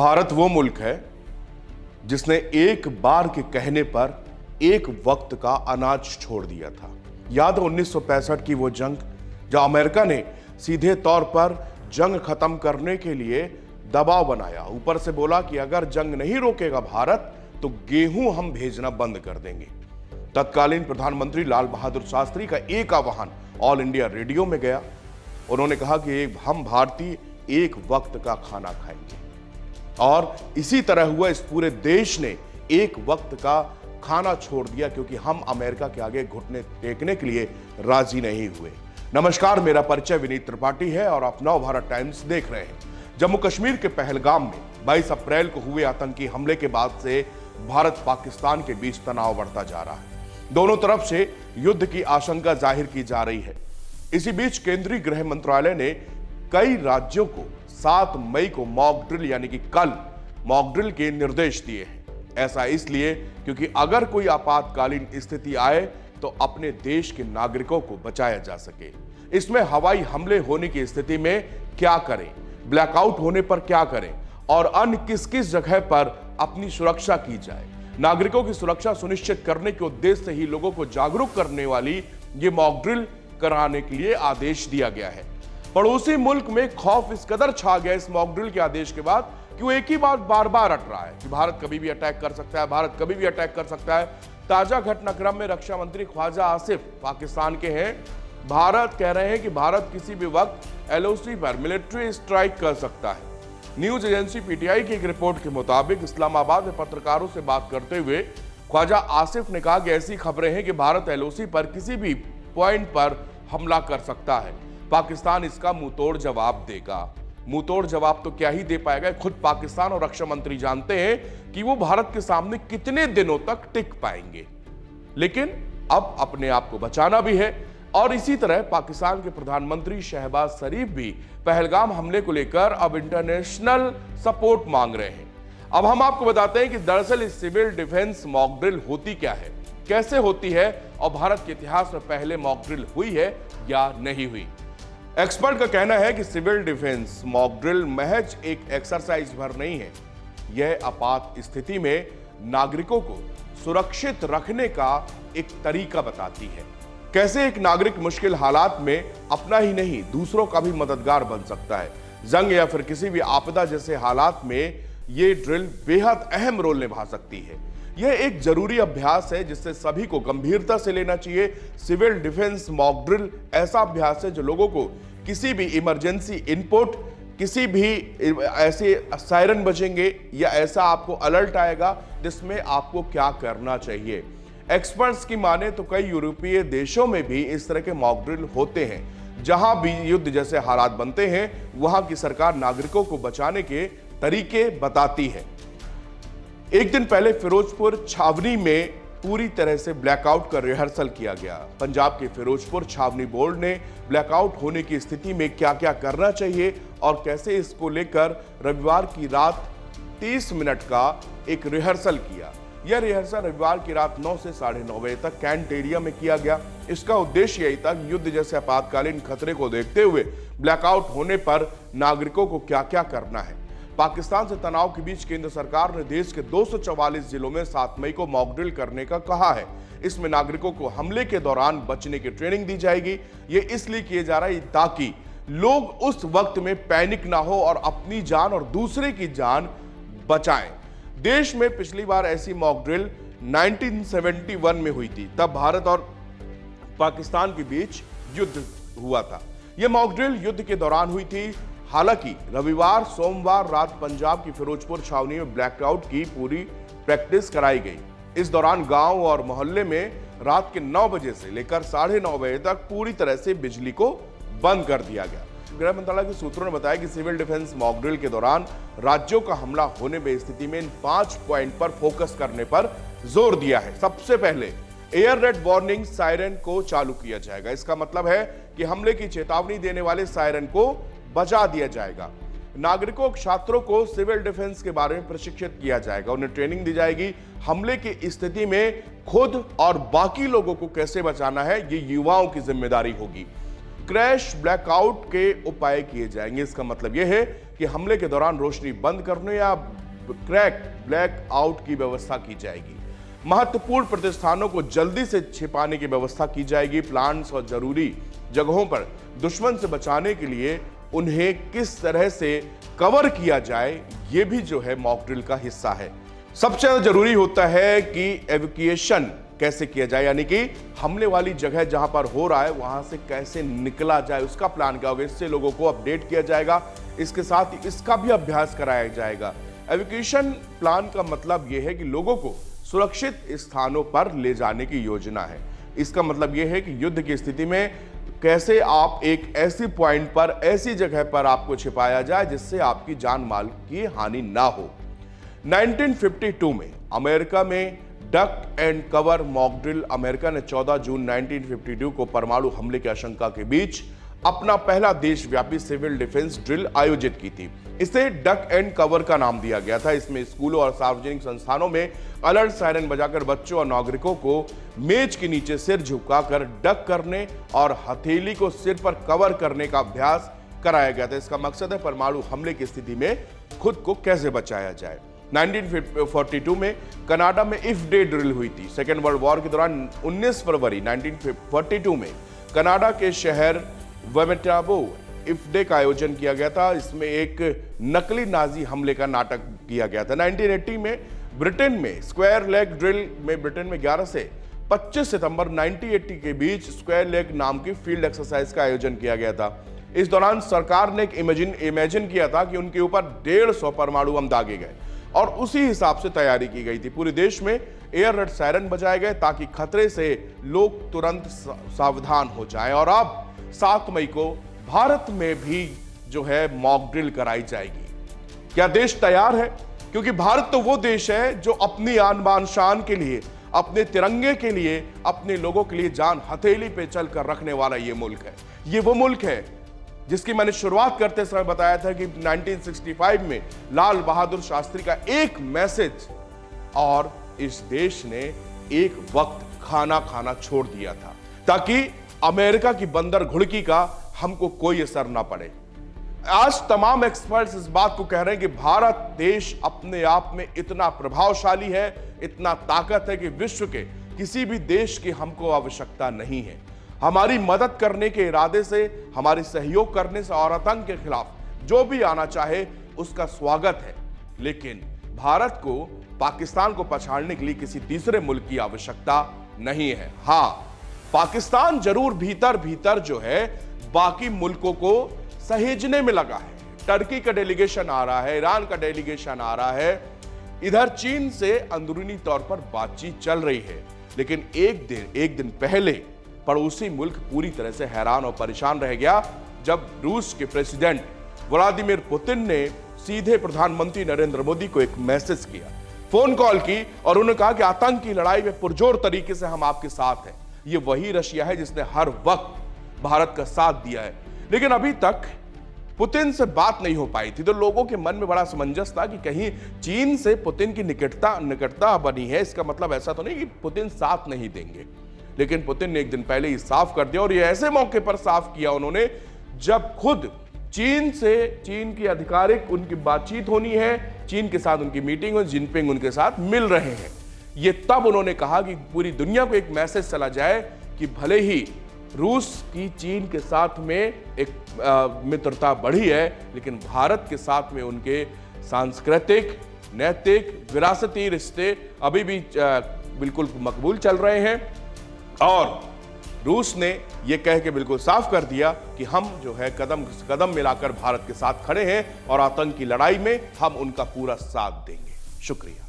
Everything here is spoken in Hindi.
भारत वो मुल्क है जिसने एक बार के कहने पर एक वक्त का अनाज छोड़ दिया था। याद है 1965 की वो जंग, जब अमेरिका ने सीधे तौर पर जंग खत्म करने के लिए दबाव बनाया, ऊपर से बोला कि अगर जंग नहीं रोकेगा भारत तो गेहूं हम भेजना बंद कर देंगे। तत्कालीन प्रधानमंत्री लाल बहादुर शास्त्री का एक आह्वान ऑल इंडिया रेडियो में गया। उन्होंने कहा कि हम भारतीय एक वक्त का खाना खाएंगे, और इसी तरह हुआ। इस पूरे देश ने एक वक्त का खाना छोड़ दिया क्योंकि हम अमेरिका के आगे घुटने टेकने के लिए राजी नहीं हुए। नमस्कार, मेरा परिचय विनीत त्रिपाठी है और आप नव भारत टाइम्स देख रहे हैं। जम्मू कश्मीर के पहलगाम में 22 अप्रैल को हुए आतंकी हमले के बाद से भारत पाकिस्तान के बीच तनाव बढ़ता जा रहा है। दोनों तरफ से युद्ध की आशंका जाहिर की जा रही है। इसी बीच केंद्रीय गृह मंत्रालय ने कई राज्यों को 7 मई को मॉक ड्रिल यानी कि कल मॉक ड्रिल के निर्देश दिए हैं। ऐसा इसलिए क्योंकि अगर कोई आपातकालीन स्थिति आए तो अपने देश के नागरिकों को बचाया जा सके। इसमें हवाई हमले होने की स्थिति में क्या करें, ब्लैकआउट होने पर क्या करें और अन्य किस किस जगह पर अपनी सुरक्षा की जाए। नागरिकों की सुरक्षा सुनिश्चित करने के उद्देश्य से ही लोगों को जागरूक करने वाली ये मॉक ड्रिल कराने के लिए आदेश दिया गया है। पड़ोसी मुल्क में खौफ इस कदर छा गया इस मॉक ड्रिल के आदेश के बाद कि वो एक ही बात बार बार रट रहा है कि भारत कभी भी अटैक कर सकता है, भारत कभी भी अटैक कर सकता है। ताजा घटनाक्रम में रक्षा मंत्री ख्वाजा आसिफ पाकिस्तान के हैं। भारत कह रहे हैं कि भारत किसी भी वक्त एलओसी पर मिलिट्री स्ट्राइक कर सकता है। न्यूज एजेंसी पीटीआई की एक रिपोर्ट के मुताबिक इस्लामाबाद में पत्रकारों से बात करते हुए ख्वाजा आसिफ ने कहा कि ऐसी खबरें हैं कि भारत एलओसी पर किसी भी पॉइंट पर हमला कर सकता है। पाकिस्तान इसका मुंहतोड़ जवाब देगा। मुंहतोड़ जवाब तो क्या ही दे पाएगा, खुद पाकिस्तान और रक्षा मंत्री जानते हैं कि वो भारत के सामने कितने दिनों तक टिक पाएंगे। लेकिन अब अपने आप को बचाना भी है, और इसी तरह पाकिस्तान के प्रधानमंत्री शहबाज शरीफ भी पहलगाम हमले को लेकर अब इंटरनेशनल सपोर्ट मांग रहे हैं। अब हम आपको बताते हैं कि दरअसल इस सिविल डिफेंस मॉक ड्रिल होती क्या है, कैसे होती है, और भारत के इतिहास में पहले मॉक ड्रिल हुई है या नहीं हुई। एक्सपर्ट का कहना है कि सिविल डिफेंस मॉक ड्रिल महज एक एक्सरसाइज भर नहीं है, यह आपात स्थिति में नागरिकों को सुरक्षित रखने का एक तरीका बताती है। कैसे एक नागरिक मुश्किल हालात में अपना ही नहीं दूसरों का भी मददगार बन सकता है। जंग या फिर किसी भी आपदा जैसे हालात में यह ड्रिल बेहद अहम रोल निभा सकती है। यह एक जरूरी अभ्यास है जिससे सभी को गंभीरता से लेना चाहिए। सिविल डिफेंस मॉक ड्रिल ऐसा अभ्यास है जो लोगों को किसी भी इमरजेंसी इनपुट, किसी भी ऐसे सायरन बजेंगे या ऐसा आपको अलर्ट आएगा जिसमें आपको क्या करना चाहिए। एक्सपर्ट्स की माने तो कई यूरोपीय देशों में भी इस तरह के मॉक ड्रिल होते हैं। जहां भी युद्ध जैसे हालात बनते हैं वहां की सरकार नागरिकों को बचाने के तरीके बताती है। एक दिन पहले फिरोजपुर छावनी में पूरी तरह से ब्लैकआउट का रिहर्सल किया गया। पंजाब के फिरोजपुर छावनी बोर्ड ने ब्लैकआउट होने की स्थिति में क्या क्या करना चाहिए और कैसे इसको लेकर रविवार की रात 30 मिनट का एक रिहर्सल किया। यह रिहर्सल रविवार की रात 9 से 9:30 बजे तक कैंट एरिया में किया गया। इसका उद्देश्य यही था कि युद्ध जैसे आपातकालीन खतरे को देखते हुए ब्लैकआउट होने पर नागरिकों को क्या क्या करना है। पाकिस्तान से तनाव के बीच केंद्र सरकार ने देश के 244 जिलों में 7 मई को मॉक ड्रिल करने का कहा है। इसमें नागरिकों को हमले के दौरान बचने की ट्रेनिंग दी जाएगी। ये इसलिए किया जा रहा है ताकि लोग उस वक्त में पैनिक ना हो और अपनी जान और दूसरे की जान बचाएं। देश में पिछली बार ऐसी मॉक ड्रिल 1971 में हुई थी। तब भारत और पाकिस्तान के बीच युद्ध हुआ था। यह मॉक ड्रिल युद्ध के दौरान हुई थी। हालांकि रविवार सोमवार रात पंजाब की फिरोजपुर छावनी में ब्लैकआउट की पूरी प्रैक्टिस कराई गई। इस दौरान गांव और मोहल्ले में रात के 9 बजे से लेकर 9:30 बजे तक पूरी तरह से बिजली को बंद कर दिया गया। गृह मंत्रालय के सूत्रों ने बताया कि सिविल डिफेंस मॉक ड्रिल के दौरान राज्यों का हमला होने में स्थिति में इन 5 पॉइंट पर फोकस करने पर जोर दिया है। सबसे पहले एयर रेड वार्निंग सायरन को चालू किया जाएगा। इसका मतलब है कि हमले की चेतावनी देने वाले सायरन को बजा दिया जाएगा। नागरिकों छात्रों को सिविल डिफेंस के बारे में प्रशिक्षित किया जाएगा। उन्हें ट्रेनिंग दी जाएगी। हमले की स्थिति में खुद और बाकी लोगों को कैसे बचाना है, ये युवाओं की जिम्मेदारी होगी। क्रैश ब्लैकआउट के उपाय किए जाएंगे। इसका मतलब यह है कि हमले के दौरान रोशनी बंद करने या क्रैक ब्लैकआउट की व्यवस्था की जाएगी। महत्वपूर्ण प्रतिष्ठानों को जल्दी से छिपाने की व्यवस्था की जाएगी। प्लांट्स और जरूरी जगहों पर दुश्मन से बचाने के लिए उन्हें किस तरह से कवर किया जाए, यह भी जो है मॉक ड्रिल का हिस्सा है। सबसे ज्यादा जरूरी होता है कि एवैक्यूएशन कैसे किया जाए, यानी कि हमले वाली जगह जहां पर हो रहा है वहां से कैसे निकला जाए, उसका प्लान क्या होगा। इससे लोगों को अपडेट किया जाएगा, इसके साथ ही इसका भी अभ्यास कराया जाएगा। एवैक्यूएशन प्लान का मतलब यह है कि लोगों को सुरक्षित स्थानों पर ले जाने की योजना है। इसका मतलब यह है कि युद्ध की स्थिति में कैसे आप एक ऐसी पॉइंट पर, ऐसी जगह पर आपको छिपाया जाए जिससे आपकी जान माल की हानि ना हो। 1952 में अमेरिका में duck and cover mock drill, America ने 14 जून 1952 को परमाणु हमले की आशंका के बीच अपना पहला देशव्यापी सिविल डिफेंस ड्रिल आयोजित की थी। इसे डक एंड कवर का नाम दिया गया था। इसमें स्कूलों और सार्वजनिक संस्थानों में अलर्ट सायरन बजाकर बच्चों और नागरिकों को मेज के नीचे सिर झुकाकर डक करने और हथेली को सिर पर कवर करने का अभ्यास कराया गया था। इसका मकसद है परमाणु हमले की स्थिति में खुद को कैसे बचाया जाए। 1942 में कनाडा में इफ डे ड्रिल हुई थी। सेकेंड वर्ल्ड वॉर के दौरान 19 फरवरी 1942 में कनाडा के शहर वेमेटाबो इफ डे का आयोजन किया गया था। इसमें एक नकली नाजी हमले का नाटक किया गया था। 1980 में ब्रिटेन में स्क्वायर लेग ड्रिल में ब्रिटेन में 11 से 25 सितंबर 1980 के बीच स्क्वायर लेग नाम की फील्ड एक्सरसाइज का आयोजन किया गया था। इस दौरान सरकार ने एक इमेजिन किया था कि उनके ऊपर 150 परमाणु बम दागे गए और उसी हिसाब से तैयारी की गई थी। पूरे देश में एयर रेड सायरन बजाए गए ताकि खतरे से लोग तुरंत सावधान हो जाएं। और अब 7 मई को भारत में भी जो है मॉक ड्रिल कराई जाएगी। क्या देश तैयार है? क्योंकि भारत तो वो देश है जो अपनी आन बान शान के लिए, अपने तिरंगे के लिए, अपने लोगों के लिए जान हथेली पे चलकर रखने वाला ये मुल्क है। ये वो मुल्क है जिसकी मैंने शुरुआत करते समय बताया था कि 1965 में लाल बहादुर शास्त्री का एक मैसेज और इस देश ने एक वक्त खाना खाना छोड़ दिया था ताकि अमेरिका की बंदर घुड़की का हमको कोई असर ना पड़े। आज तमाम एक्सपर्ट्स इस बात को कह रहे हैं कि भारत देश अपने आप में इतना प्रभावशाली है, इतना ताकत है कि विश्व के किसी भी देश की हमको आवश्यकता नहीं है। हमारी मदद करने के इरादे से, हमारी सहयोग करने से और आतंक के खिलाफ जो भी आना चाहे उसका स्वागत है। लेकिन भारत को पाकिस्तान को पछाड़ने के लिए किसी तीसरे मुल्क की आवश्यकता नहीं है। हां, पाकिस्तान जरूर भीतर भीतर जो है बाकी मुल्कों को सहेजने में लगा है। टर्की का डेलीगेशन आ रहा है, ईरान का डेलीगेशन आ रहा है, इधर चीन से अंदरूनी तौर पर बातचीत चल रही है। लेकिन एक दिन पहले पड़ोसी मुल्क पूरी तरह से हैरान और परेशान रह गया जब रूस के प्रेसिडेंट व्लादिमीर पुतिन ने सीधे प्रधानमंत्री नरेंद्र मोदी को एक मैसेज किया, फोन कॉल की और उन्होंने कहा कि आतंक की लड़ाई में पुरजोर तरीके से हम आपके साथ हैं। ये वही रशिया है जिसने हर वक्त भारत का साथ दिया है। लेकिन अभी तक पुतिन से बात नहीं हो पाई थी, तो लोगों के मन में बड़ा असमंजस था कि कहीं चीन से पुतिन की निकटता बनी है, इसका मतलब ऐसा तो नहीं कि पुतिन साथ नहीं देंगे। लेकिन पुतिन ने एक दिन पहले ही साफ कर दिया, और ये ऐसे मौके पर साफ किया उन्होंने जब खुद चीन की आधिकारिक उनकी बातचीत होनी है, चीन के साथ उनकी मीटिंग हो, जिनपिंग उनके साथ मिल रहे हैं। ये तब उन्होंने कहा कि पूरी दुनिया को एक मैसेज चला जाए कि भले ही रूस की चीन के साथ में एक मित्रता बढ़ी है, लेकिन भारत के साथ में उनके सांस्कृतिक, नैतिक, विरासती रिश्ते अभी भी बिल्कुल मकबूल चल रहे हैं। और रूस ने यह कह के बिल्कुल साफ कर दिया कि हम जो है कदम कदम मिलाकर भारत के साथ खड़े हैं और आतंक की लड़ाई में हम उनका पूरा साथ देंगे। शुक्रिया।